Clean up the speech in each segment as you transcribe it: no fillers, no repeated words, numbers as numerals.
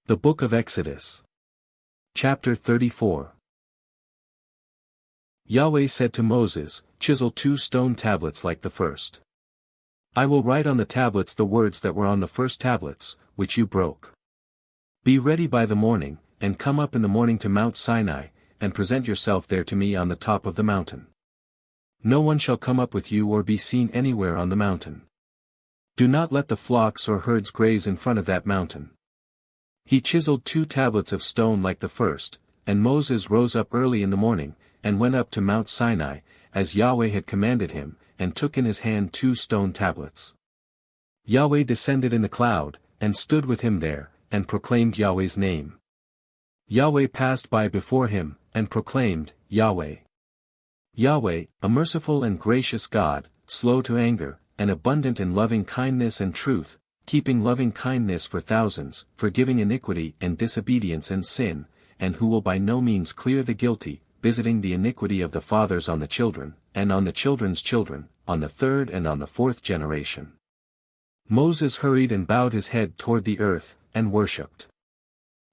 The Book of Exodus. Chapter 34. Yahweh said to Moses, "Chisel 2 stone tablets like the first. I will write on the tablets the words that were on the first tablets, which you broke. Be ready by the morning, and come up in the morning to Mount Sinai, and present yourself there to me on the top of the mountain. No one shall come up with you or be seen anywhere on the mountain. Do not let the flocks or herds graze in front of that mountain." He chiseled 2 tablets of stone like the first, and Moses rose up early in the morning, and went up to Mount Sinai, as Yahweh had commanded him, and took in his hand 2 stone tablets. Yahweh descended in the cloud, and stood with him there, and proclaimed Yahweh's name. Yahweh passed by before him, and proclaimed, "Yahweh. Yahweh, a merciful and gracious God, slow to anger, and abundant in loving kindness and truth, keeping loving kindness for thousands, forgiving iniquity and disobedience and sin, and who will by no means clear the guilty, visiting the iniquity of the fathers on the children, and on the children's children, on the 3rd and on the 4th generation." Moses hurried and bowed his head toward the earth, and worshipped.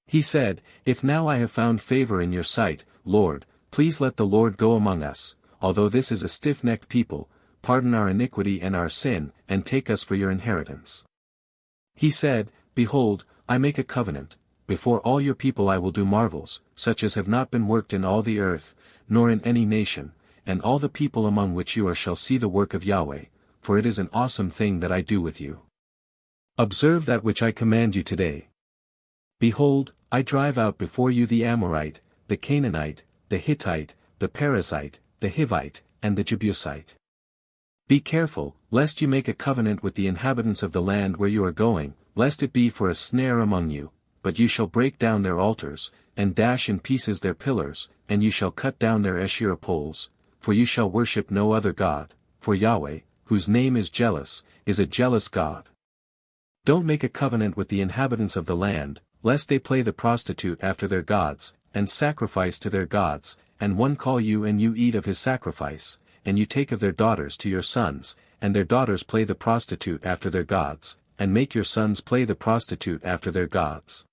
He said, "If now I have found favor in your sight, Lord, please let the Lord go among us, although this is a stiff-necked people, pardon our iniquity and our sin, and take us for your inheritance." He said, "Behold, I make a covenant, before all your people I will do marvels, such as have not been worked in all the earth, nor in any nation, and all the people among which you are shall see the work of Yahweh, for it is an awesome thing that I do with you. Observe that which I command you today. Behold, I drive out before you the Amorite, the Canaanite, the Hittite, the Perizzite, the Hivite, and the Jebusite. Be careful, lest you make a covenant with the inhabitants of the land where you are going, lest it be for a snare among you, but you shall break down their altars, and dash in pieces their pillars, and you shall cut down their Asherah poles, for you shall worship no other God, for Yahweh, whose name is jealous, is a jealous God. Don't make a covenant with the inhabitants of the land, lest they play the prostitute after their gods, and sacrifice to their gods, and one call you and you eat of his sacrifice, and you take of their daughters to your sons, and their daughters play the prostitute after their gods, and make your sons play the prostitute after their gods.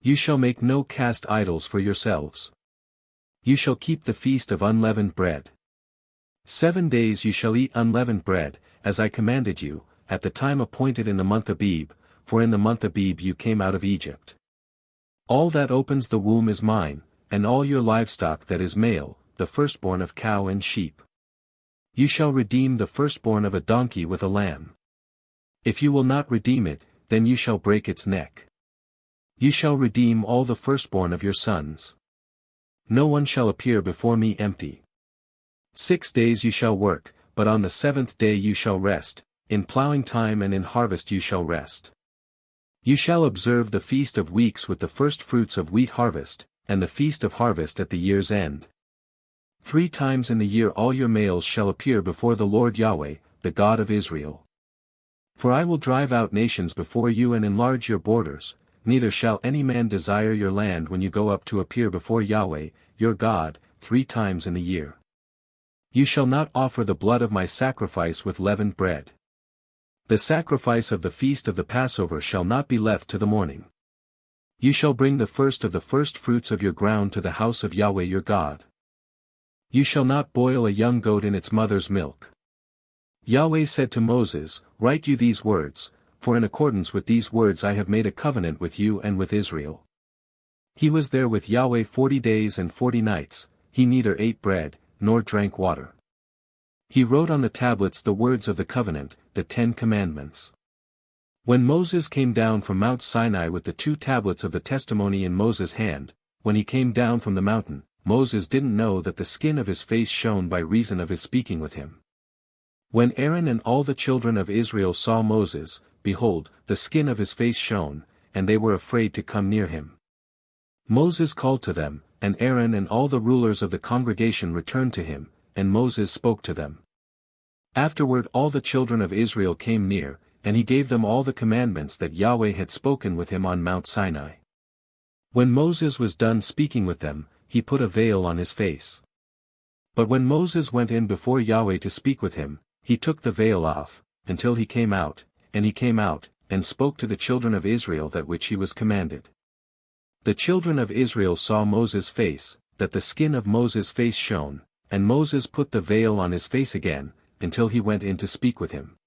You shall make no cast idols for yourselves. You shall keep the feast of unleavened bread. 7 days you shall eat unleavened bread, as I commanded you, at the time appointed in the month Abib, for in the month Abib you came out of Egypt. All that opens the womb is mine, and all your livestock that is male, the firstborn of cow and sheep. You shall redeem the firstborn of a donkey with a lamb. If you will not redeem it, then you shall break its neck. You shall redeem all the firstborn of your sons. No one shall appear before me empty. 6 days you shall work, but on the 7th day you shall rest, in plowing time and in harvest you shall rest. You shall observe the feast of weeks with the first fruits of wheat harvest, and the feast of harvest at the year's end. 3 times in the year all your males shall appear before the Lord Yahweh, the God of Israel. For I will drive out nations before you and enlarge your borders, neither shall any man desire your land when you go up to appear before Yahweh, your God, 3 times in the year. You shall not offer the blood of my sacrifice with leavened bread. The sacrifice of the feast of the Passover shall not be left to the morning. You shall bring the first of the first fruits of your ground to the house of Yahweh your God. You shall not boil a young goat in its mother's milk. Yahweh said to Moses, "Write you these words, for in accordance with these words I have made a covenant with you and with Israel." He was there with Yahweh 40 days and 40 nights, he neither ate bread, nor drank water. He wrote on the tablets the words of the covenant, the 10 commandments. When Moses came down from Mount Sinai with the 2 tablets of the testimony in Moses' hand, when he came down from the mountain, Moses didn't know that the skin of his face shone by reason of his speaking with him. When Aaron and all the children of Israel saw Moses, behold, the skin of his face shone, and they were afraid to come near him. Moses called to them, and Aaron and all the rulers of the congregation returned to him, and Moses spoke to them. Afterward all the children of Israel came near, and he gave them all the commandments that Yahweh had spoken with him on Mount Sinai. When Moses was done speaking with them, he put a veil on his face. But when Moses went in before Yahweh to speak with him, he took the veil off, until he came out, and spoke to the children of Israel that which he was commanded. The children of Israel saw Moses' face, that the skin of Moses' face shone, and Moses put the veil on his face again, until he went in to speak with him.